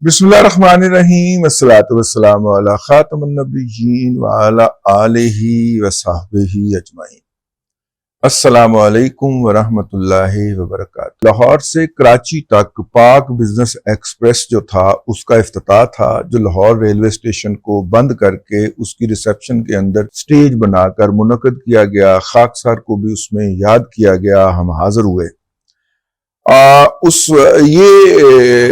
بسم اللہ الرحمن الرحیم، والصلاۃ والسلام علی خاتم النبیین وعلی آلہ وصحبہ اجمعین۔ السلام علیکم ورحمۃ اللہ وبرکاتہ۔ لاہور سے کراچی تک پاک بزنس ایکسپریس جو تھا اس کا افتتاح تھا، جو لاہور ریلوے اسٹیشن کو بند کر کے اس کی ریسیپشن کے اندر سٹیج بنا کر منعقد کیا گیا۔ خاکسار کو بھی اس میں یاد کیا گیا، ہم حاضر ہوئے۔ یہ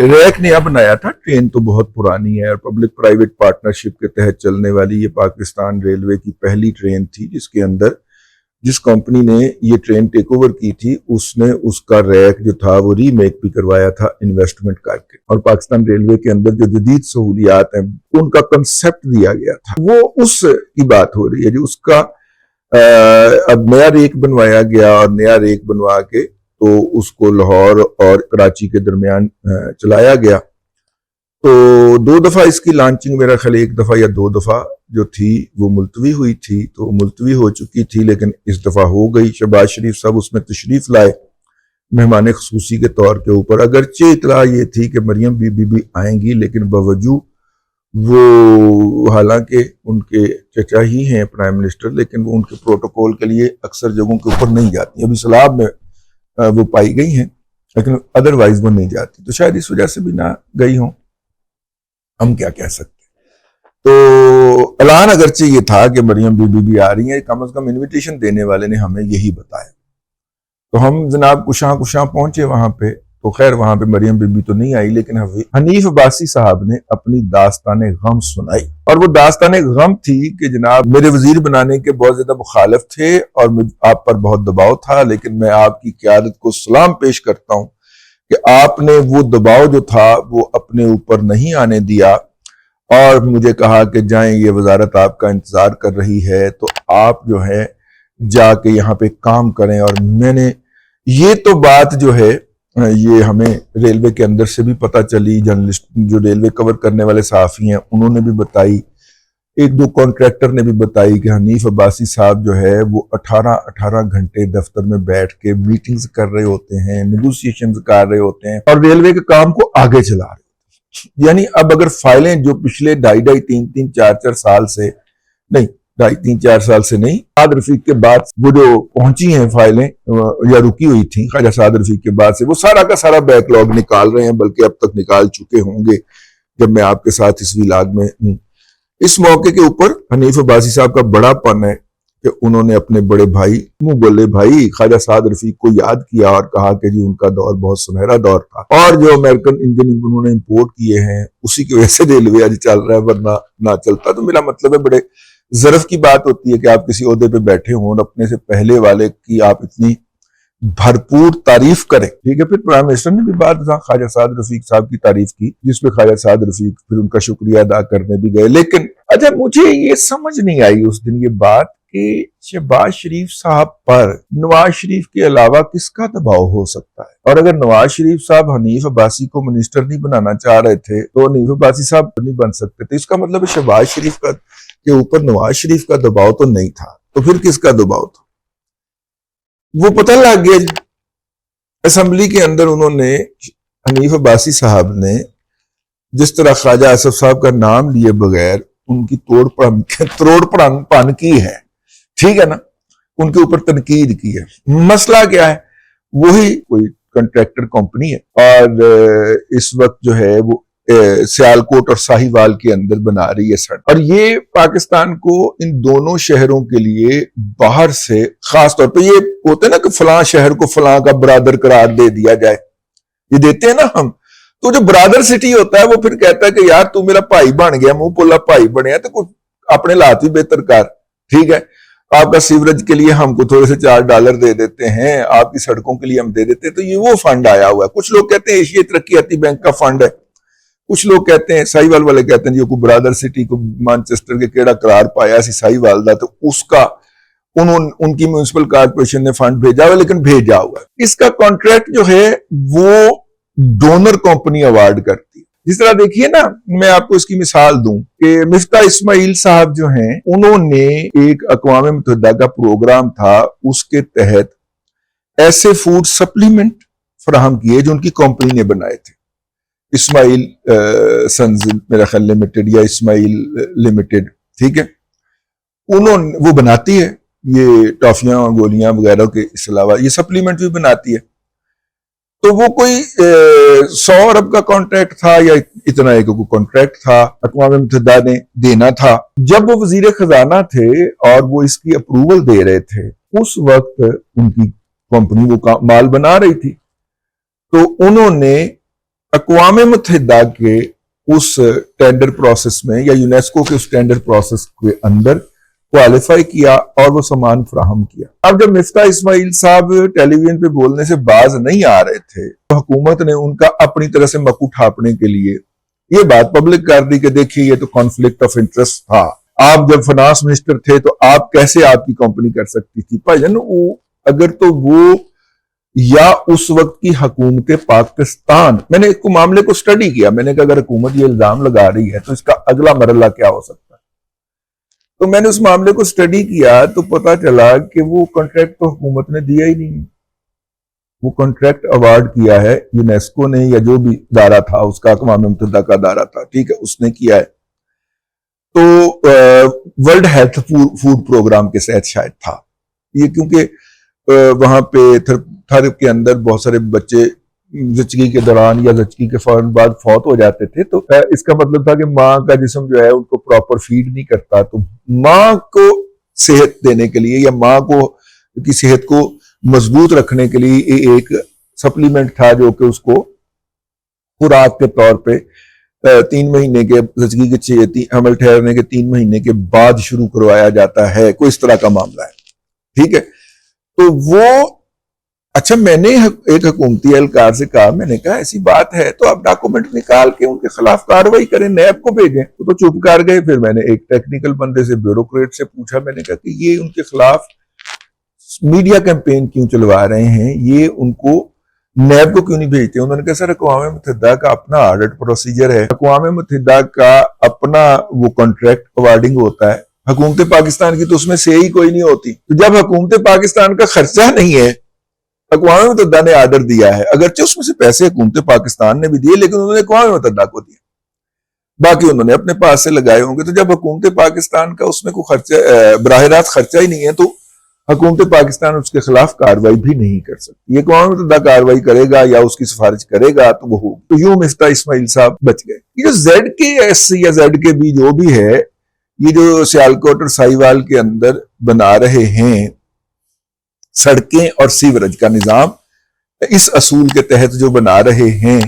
ریک نے بنایا تھا، ٹرین تو بہت پرانی ہے اور پبلک پرائیویٹ پارٹنرشپ کے تحت چلنے والی یہ پاکستان ریلوے کی پہلی ٹرین تھی، جس کے اندر جس کمپنی نے یہ ٹرین ٹیک اوور کی تھی اس نے اس کا ریک جو تھا وہ ری میک بھی کروایا تھا انویسٹمنٹ کر کے، اور پاکستان ریلوے کے اندر جو جدید سہولیات ہیں ان کا کنسپٹ دیا گیا تھا، وہ اس کی بات ہو رہی ہے جو اس کا اب نیا ریک بنوایا گیا، اور نیا ریک بنوا کے تو اس کو لاہور اور کراچی کے درمیان چلایا گیا۔ تو 2 دفعہ اس کی لانچنگ میرا خیال 1 دفعہ یا 2 دفعہ جو تھی وہ ملتوی ہوئی تھی، تو ملتوی ہو چکی تھی لیکن اس دفعہ ہو گئی۔ شہباز شریف صاحب اس میں تشریف لائے مہمان خصوصی کے طور کے اوپر، اگرچہ اطلاع یہ تھی کہ مریم بی بی بھی آئیں گی، لیکن باوجود وہ حالانکہ ان کے چچا ہی ہیں پرائم منسٹر، لیکن وہ ان کے پروٹوکول کے لیے اکثر جگہوں کے اوپر نہیں جاتی، ابھی سلاب میں وہ پائی گئی ہیں لیکن ادروائز وہ نہیں جاتی، تو شاید اس وجہ سے بھی نہ گئی ہوں، ہم کیا کہہ سکتے۔ تو اعلان اگرچہ یہ تھا کہ مریم بی بی بھی آ رہی ہیں، کم از کم انویٹیشن دینے والے نے ہمیں یہی بتایا، تو ہم جناب کشاں پہنچے وہاں پہ، تو خیر وہاں پہ مریم بی بی تو نہیں آئی، لیکن حنیف عباسی صاحب نے اپنی داستان غم سنائی، اور وہ داستان غم تھی کہ جناب میرے وزیر بنانے کے بہت زیادہ مخالف تھے اور آپ پر بہت دباؤ تھا، لیکن میں آپ کی قیادت کو سلام پیش کرتا ہوں کہ آپ نے وہ دباؤ جو تھا وہ اپنے اوپر نہیں آنے دیا، اور مجھے کہا کہ جائیں یہ وزارت آپ کا انتظار کر رہی ہے، تو آپ جو ہے جا کے یہاں پہ کام کریں۔ اور میں نے یہ تو بات جو ہے یہ ہمیں ریلوے کے اندر سے بھی پتہ چلی، جرنلسٹ جو ریلوے کور کرنے والے صحافی ہیں انہوں نے بھی بتائی، 1-2 کانٹریکٹر نے بھی بتائی کہ حنیف عباسی صاحب جو ہے وہ 18 گھنٹے دفتر میں بیٹھ کے میٹنگز کر رہے ہوتے ہیں، نیگوسیشنز کر رہے ہوتے ہیں، اور ریلوے کے کام کو آگے چلا رہے ہوتے ہیں۔ یعنی اب اگر فائلیں جو پچھلے 2.5 3 4 سال سے نہیں 2.5 3 4 سال سے نہیں، سعد رفیق کے بعد وہ جو پہنچی ہیں فائلیں یا رکی ہوئی تھیں خواجہ سعد رفیق کے بعد سے، وہ سارا کا سارا بیک لاگ نکال رہے ہیں، بلکہ اب تک نکال چکے ہوں گے جب میں آپ کے ساتھ اس ویلاگ میں ہوں۔ اس موقع کے اوپر حنیف عباسی صاحب کا بڑا پن ہے کہ انہوں نے اپنے بڑے بھائی منہ بولے بھائی خواجہ سعد رفیق کو یاد کیا اور کہا کہ جی ان کا دور بہت سنہرا دور تھا، اور جو امریکن انجن انہوں نے امپورٹ کیے ہیں اسی کی وجہ سے ریلوے آج چل رہا ہے، ورنہ نہ چلتا۔ تو میرا مطلب ہے بڑے ظرف کی بات ہوتی ہے کہ آپ کسی عہدے پہ بیٹھے ہوں اور اپنے سے پہلے والے کی آپ اتنی بھرپور تعریف کریں، ٹھیک ہے۔ پھر پرائم منسٹر نے بھی بعد خواجہ سعد رفیق صاحب کی تعریف کی، جس پہ خواجہ سعد رفیق پھر ان کا شکریہ ادا کرنے بھی گئے، لیکن اچھا مجھے یہ سمجھ نہیں آئی اس دن یہ بات کہ شہباز شریف صاحب پر نواز شریف کے علاوہ کس کا دباؤ ہو سکتا ہے، اور اگر نواز شریف صاحب حنیف عباسی کو منسٹر نہیں بنانا چاہ رہے تھے تو حنیف عباسی صاحب نہیں بن سکتے تھے، اس کا مطلب ہے شہباز شریف کے اوپر نواز شریف کا دباؤ تو نہیں تھا، تو پھر کس کا دباؤ تھا؟ وہ پتہ لگ گیا اسمبلی کے اندر انہوں نے حنیف عباسی صاحب نے جس طرح خواجہ آصف صاحب کا نام لیے بغیر ان کی تروڑ پن کی ہے، ٹھیک ہے نا، ان کے اوپر تنقید کی ہے۔ مسئلہ کیا ہے؟ وہی کوئی کنٹریکٹر کمپنی ہے اور اس وقت جو ہے وہ سیالکوٹ اور ساہیوال کے اندر بنا رہی ہے سڑک، اور یہ پاکستان کو ان دونوں شہروں کے لیے باہر سے خاص طور پہ یہ ہوتا ہے نا کہ فلاں شہر کو فلاں کا برادر قرار دے دیا جائے، یہ دیتے ہیں نا ہم، تو جو برادر سٹی ہوتا ہے وہ پھر کہتا ہے کہ یار تو میرا بھائی بن گیا، منہ پولا بھائی بنیا، تو کچھ اپنے لات بھی بہتر کر، ٹھیک ہے، آپ کا سیوریج کے لیے ہم کو تھوڑے سے $4 دے دیتے ہیں، آپ کی سڑکوں کے لیے ہم دے دیتے ہیں، تو یہ وہ فنڈ آیا ہوا ہے۔ کچھ لوگ کہتے ہیں ایشیا ترقیاتی بینک کا فنڈ ہے، کچھ لوگ کہتے ہیں ساہیوال والے کہتے ہیں جی کو برادر سٹی کو مانچسٹر کے کیڑا قرار پایا سی ساہیوال دا، تو اس کا ان کی میونسپل کارپوریشن نے فنڈ بھیجا ہوا، لیکن بھیجا ہوا ہے۔ اس کا کانٹریکٹ جو ہے وہ ڈونر کمپنی ایوارڈ کرتی ہے۔ جس طرح دیکھیے نا، میں آپ کو اس کی مثال دوں کہ مفتاح اسماعیل صاحب جو ہیں انہوں نے ایک اقوام متحدہ کا پروگرام تھا، اس کے تحت ایسے فوڈ سپلیمنٹ فراہم کیے جو ان کی کمپنی نے بنائے تھے، اسماعیل سنز میرا خیال لمیٹڈ یا اسماعیل لمیٹڈ، ٹھیک ہے، وہ بناتی ہے یہ ٹافیاں گولیاں وغیرہ کے علاوہ یہ سپلیمنٹ بھی بناتی ہے. تو وہ کوئی 100 ارب کا کانٹریکٹ تھا یا اتنا ایک کانٹریکٹ تھا، اقوام متحدہ نے دینا تھا. جب وہ وزیر خزانہ تھے اور وہ اس کی اپروول دے رہے تھے، اس وقت ان کی کمپنی وہ مال بنا رہی تھی، تو انہوں نے اقوام متحدہ کے اس ٹینڈر پروسیس میں یا یونیسکو کے اس ٹینڈر پروسیس کے اندر کوالیفائی کیا اور وہ سامان فراہم کیا. اب جب مفتاح اسماعیل صاحب ٹیلی ویژن پہ بولنے سے باز نہیں آ رہے تھے تو حکومت نے ان کا اپنی طرح سے مکو ٹھاپنے کے لیے یہ بات پبلک کر دی کہ دیکھیے یہ تو کانفلکٹ آف انٹرسٹ تھا، آپ جب فنانس منسٹر تھے تو آپ کیسے آپ کی کمپنی کر سکتی تھی. بھائی جان اگر تو وہ یا اس وقت کی حکومت پاکستان، میں نے معاملے کو سٹڈی کیا، میں نے کہا اگر حکومت یہ الزام لگا رہی ہے تو اس کا اگلا مرحلہ کیا ہو سکتا ہے. تو میں نے اس معاملے کو سٹڈی کیا تو پتا چلا کہ وہ کانٹریکٹ تو حکومت نے دیا ہی نہیں، وہ کانٹریکٹ ایوارڈ کیا ہے یونیسکو نے یا جو بھی ادارہ تھا اس کا، اقوام متحدہ کا ادارہ تھا، ٹھیک ہے، اس نے کیا ہے. تو ورلڈ ہیلتھ فوڈ پروگرام کے تحت شاید تھا یہ، کیونکہ وہاں پہ تھر کے اندر بہت سارے بچے زچگی کے دوران یا زچگی کے فوراً بعد فوت ہو جاتے تھے، تو اس کا مطلب تھا کہ ماں کا جسم جو ہے ان کو پراپر فیڈ نہیں کرتا، تو ماں کو صحت دینے کے لیے یا ماں کی صحت کو مضبوط رکھنے کے لیے ایک سپلیمنٹ تھا جو کہ اس کو خوراک کے طور پہ 3 مہینے کے زچگی کے حمل ٹھہرنے کے 3 مہینے کے بعد شروع کروایا جاتا ہے، کوئی اس طرح کا معاملہ ہے، ٹھیک ہے. تو وہ اچھا میں نے ایک حکومتی اہلکار سے کہا، میں نے کہا ایسی بات ہے تو آپ ڈاکومنٹ نکال کے ان کے خلاف کارروائی کریں، نیب کو بھیجیں. تو چپ کر گئے. پھر میں نے ایک ٹیکنیکل بندے سے، بیوروکریٹ سے پوچھا، میں نے کہا کہ یہ ان کے خلاف میڈیا کیمپین کیوں چلوا رہے ہیں، یہ ان کو نیب کو کیوں نہیں بھیجتے. انہوں نے کہا سر اقوام متحدہ کا اپنا آڈٹ پروسیجر ہے، اقوام متحدہ کا اپنا وہ کانٹریکٹ اوارڈنگ ہوتا ہے، حکومت پاکستان کی تو اس میں سے ہی کوئی نہیں ہوتی. تو جب حکومت پاکستان کا خرچہ نہیں ہے، اقوام متحدہ نے آرڈر دیا ہے، اگرچہ اس میں سے پیسے حکومت پاکستان نے بھی دیے لیکن انہوں نے اقوام متحدہ کو دیا، باقی انہوں نے اپنے پاس سے لگائے ہوں گے. تو جب حکومت پاکستان کا اس میں کوئی خرچہ براہ راست خرچہ ہی نہیں ہے تو حکومت پاکستان اس کے خلاف کارروائی بھی نہیں کر سکتی. یہ اقوام متحدہ کارروائی کرے گا یا اس کی سفارش کرے گا تو وہ ہوگی. تو یوں مفتاح اسماعیل صاحب بچ گئے. یہ جو ZKS یا ZKB جو بھی ہے، یہ جو سیالکوٹ اور ساہیوال کے اندر بنا رہے ہیں سڑکیں اور سیوریج کا نظام، اس اصول کے تحت جو بنا رہے ہیں،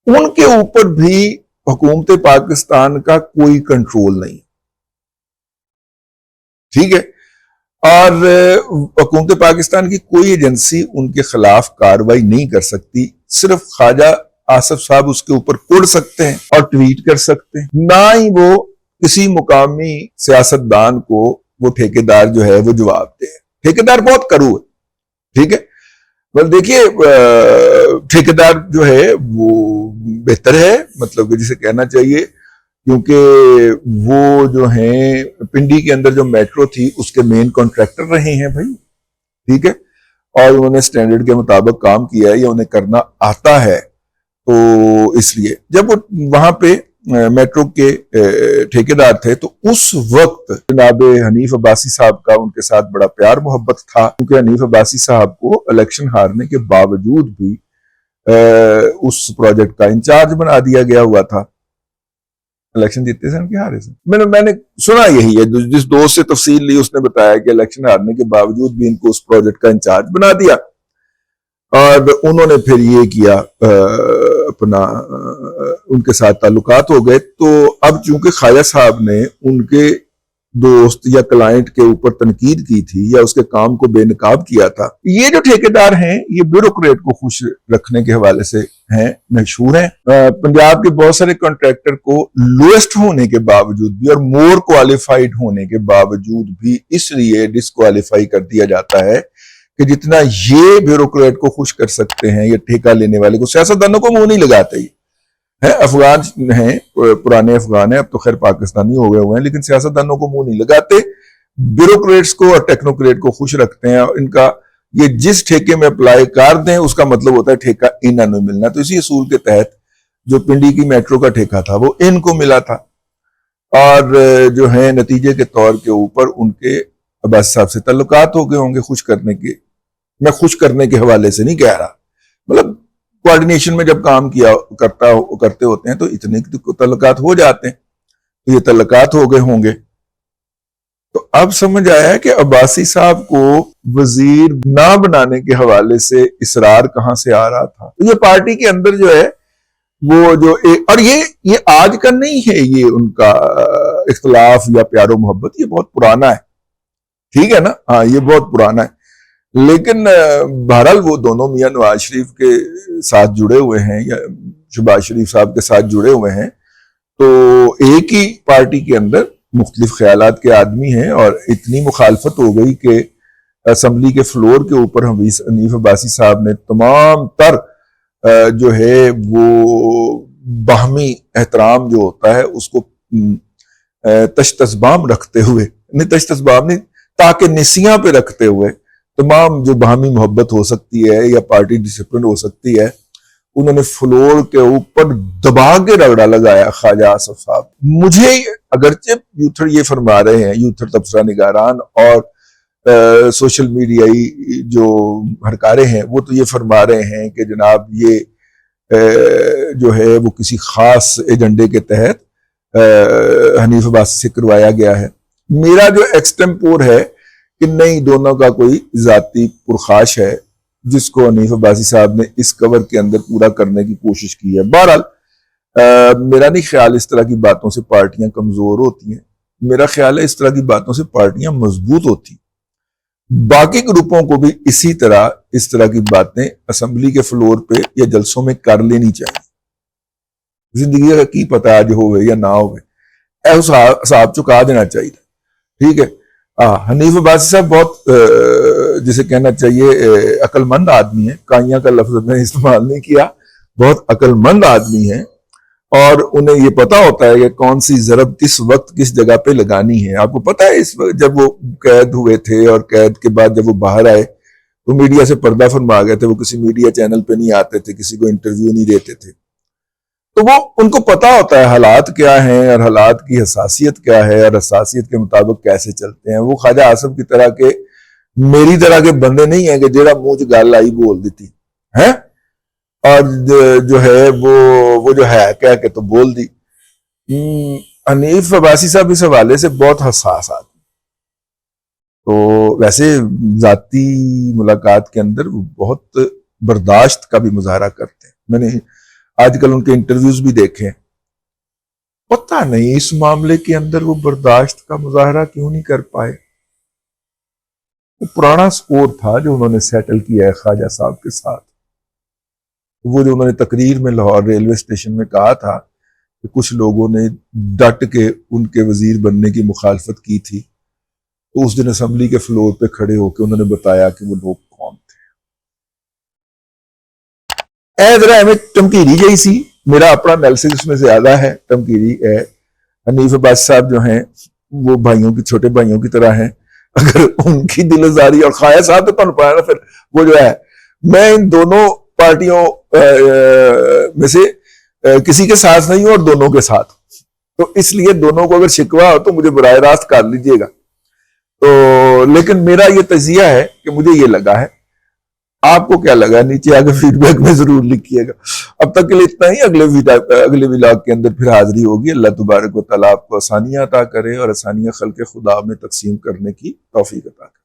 ان کے اوپر بھی حکومت پاکستان کا کوئی کنٹرول نہیں، ٹھیک ہے. اور حکومت پاکستان کی کوئی ایجنسی ان کے خلاف کارروائی نہیں کر سکتی. صرف خواجہ آصف صاحب اس کے اوپر کوڑ سکتے ہیں اور ٹویٹ کر سکتے ہیں، نہ ہی وہ کسی مقامی سیاستدان کو وہ ٹھیکیدار جو ہے وہ جواب دے. ٹھیکیدار بہت کرو ہے، ٹھیک ہے. بس دیکھیے ٹھیکیدار جو ہے وہ بہتر ہے، مطلب کہ جسے کہنا چاہیے، کیونکہ وہ جو ہیں پنڈی کے اندر جو میٹرو تھی اس کے مین کانٹریکٹر رہے ہیں بھائی، ٹھیک ہے، اور انہوں نے سٹینڈرڈ کے مطابق کام کیا ہے یا انہیں کرنا آتا ہے. تو اس لیے جب وہ وہاں پہ میٹرو کے ٹھیکیدار تھے تو اس وقت جناب حنیف عباسی صاحب کا ان کے ساتھ بڑا پیار محبت تھا، کیونکہ حنیف عباسی صاحب کو الیکشن ہارنے کے باوجود بھی اس پروجیکٹ کا انچارج بنا دیا گیا ہوا تھا. الیکشن جیتے سے ان کے ہارے سے میں نے سنا یہی ہے، جس دوست سے تفصیل لی اس نے بتایا کہ الیکشن ہارنے کے باوجود بھی ان کو اس پروجیکٹ کا انچارج بنا دیا اور انہوں نے پھر یہ کیا، اپنا ان کے ساتھ تعلقات ہو گئے. تو اب چونکہ خواجہ صاحب نے ان کے دوست یا کلائنٹ کے اوپر تنقید کی تھی یا اس کے کام کو بے نقاب کیا تھا، یہ جو ٹھیکیدار ہیں یہ بیوروکریٹ کو خوش رکھنے کے حوالے سے ہیں، مشہور ہیں. پنجاب کے بہت سارے کانٹریکٹر کو لوئسٹ ہونے کے باوجود بھی اور مور کوالیفائڈ ہونے کے باوجود بھی اس لیے ڈسکوالیفائی کر دیا جاتا ہے کہ جتنا یہ بیوروکریٹ کو خوش کر سکتے ہیں یا ٹھیکہ لینے والے کو، سیاستدانوں کو منہ نہیں لگاتے. افغان ہیں، پرانے افغان ہیں، اب تو خیر پاکستانی ہو گئے ہوئے ہیں، لیکن سیاستدانوں کو منہ نہیں لگاتے، بیوروکریٹس کو اور ٹیکنوکریٹ کو خوش رکھتے ہیں. اور ان کا یہ جس ٹھیکے میں اپلائی کر دیں اس کا مطلب ہوتا ہے ٹھیکہ انہوں نے ملنا. تو اسی اصول کے تحت جو پنڈی کی میٹرو کا ٹھیکہ تھا وہ ان کو ملا تھا، اور جو ہے نتیجے کے طور کے اوپر ان کے عباسی صاحب سے تعلقات ہو گئے ہوں گے خوش کرنے کے. میں خوش کرنے کے حوالے سے نہیں کہہ رہا، مطلب کوارڈینیشن میں جب کام کرتے ہوتے ہیں تو اتنے تعلقات ہو جاتے ہیں، تو یہ تعلقات ہو گئے ہوں گے. تو اب سمجھ آیا کہ عباسی صاحب کو وزیر نہ بنانے کے حوالے سے اصرار کہاں سے آ رہا تھا. تو یہ پارٹی کے اندر جو ہے وہ جو اور یہ آج کا نہیں ہے، یہ ان کا اختلاف یا پیار و محبت، یہ بہت پرانا ہے، ٹھیک ہے نا، ہاں یہ بہت پرانا ہے. لیکن بہرحال وہ دونوں میاں نواز شریف کے ساتھ جڑے ہوئے ہیں یا شہباز شریف صاحب کے ساتھ جڑے ہوئے ہیں، تو ایک ہی پارٹی کے اندر مختلف خیالات کے آدمی ہیں، اور اتنی مخالفت ہو گئی کہ اسمبلی کے فلور کے اوپر حنیف عباسی صاحب نے تمام تر جو ہے وہ باہمی احترام جو ہوتا ہے اس کو تشتزبام رکھتے ہوئے، نہیں تشتزبام نہیں، تاکہ نسیاں پہ رکھتے ہوئے تمام جو باہمی محبت ہو سکتی ہے یا پارٹی ڈسپلن ہو سکتی ہے، انہوں نے فلور کے اوپر دبا کے رگڑا لگایا خواجہ آصف صاحب. مجھے اگرچہ یوتھر یہ فرما رہے ہیں، یوتھر تبصرہ نگاران اور سوشل میڈیائی جو ہرکارے ہیں، وہ تو یہ فرما رہے ہیں کہ جناب یہ جو ہے وہ کسی خاص ایجنڈے کے تحت حنیف عباسی سے کروایا گیا ہے. میرا جو ایکسٹمپور ہے کہ نہیں، دونوں کا کوئی ذاتی پرخاش ہے جس کو حنیف عباسی صاحب نے اس کور کے اندر پورا کرنے کی کوشش کی ہے. بہرحال میرا نہیں خیال اس طرح کی باتوں سے پارٹیاں کمزور ہوتی ہیں، میرا خیال ہے اس طرح کی باتوں سے پارٹیاں مضبوط ہوتی ہیں. باقی گروپوں کو بھی اسی طرح اس طرح کی باتیں اسمبلی کے فلور پہ یا جلسوں میں کر لینی چاہیے. زندگی کا کی پتہ آج ہوئے یا نہ ہوئے، حساب چکا دینا چاہیے، ٹھیک ہے. حنیف عباسی صاحب بہت جسے کہنا چاہیے عقل مند آدمی ہیں، کائیاں کا لفظ میں استعمال نہیں کیا، بہت عقل مند آدمی ہیں، اور انہیں یہ پتا ہوتا ہے کہ کون سی ضرب کس وقت کس جگہ پہ لگانی ہے. آپ کو پتا ہے اس وقت جب وہ قید ہوئے تھے اور قید کے بعد جب وہ باہر آئے تو میڈیا سے پردہ فرما گئے تھے، وہ کسی میڈیا چینل پہ نہیں آتے تھے، کسی کو انٹرویو نہیں دیتے تھے. تو وہ ان کو پتا ہوتا ہے حالات کیا ہیں اور حالات کی حساسیت کیا ہے اور حساسیت کے مطابق کیسے چلتے ہیں. وہ خواجہ آصف کی طرح کے میری طرح کے بندے نہیں ہیں کہ جیڑا منہ چ گل آئی بول دیتی ہے، اور جو ہے وہ جو ہے کہہ کے تو بول دی. حنیف عباسی صاحب اس حوالے سے بہت حساس آدمی، تو ویسے ذاتی ملاقات کے اندر وہ بہت برداشت کا بھی مظاہرہ کرتے ہیں. میں نے آج کل ان کے انٹرویوز بھی دیکھے، پتہ نہیں اس معاملے کے اندر وہ برداشت کا مظاہرہ کیوں نہیں کر پائے. وہ پرانا سکور تھا جو انہوں نے سیٹل کیا ہے خواجہ صاحب کے ساتھ. وہ جو انہوں نے تقریر میں لاہور ریلوے اسٹیشن میں کہا تھا کہ کچھ لوگوں نے ڈٹ کے ان کے وزیر بننے کی مخالفت کی تھی، تو اس دن اسمبلی کے فلور پہ کھڑے ہو کے انہوں نے بتایا کہ وہ لوگ کون تھے. ذرا ہمیں تمکیری جائی سی، میرا اپنا انالیسس اس میں زیادہ ہے، تمکیری ہے. حنیف عباسی صاحب جو ہیں وہ بھائیوں کی، چھوٹے بھائیوں کی طرح ہیں. اگر ان کی دل آزاری، اور خواجہ صاحب تو تمہیں پایا نا، پھر وہ جو ہے، میں ان دونوں پارٹیوں میں سے کسی کے ساتھ نہیں ہوں اور دونوں کے ساتھ، تو اس لیے دونوں کو اگر شکوہ ہو تو مجھے براہ راست کر لیجئے گا. تو لیکن میرا یہ تجزیہ ہے کہ مجھے یہ لگا ہے. آپ کو کیا لگا نیچے آگے فیڈ بیک میں ضرور لکھیے گا. اب تک کے لیے اتنا ہی. اگلے ولاگ کے اندر پھر حاضری ہوگی. اللہ تبارک و تعالیٰ آپ کو آسانیاں عطا کرے اور آسانیاں خلق خدا میں تقسیم کرنے کی توفیق عطا کرے.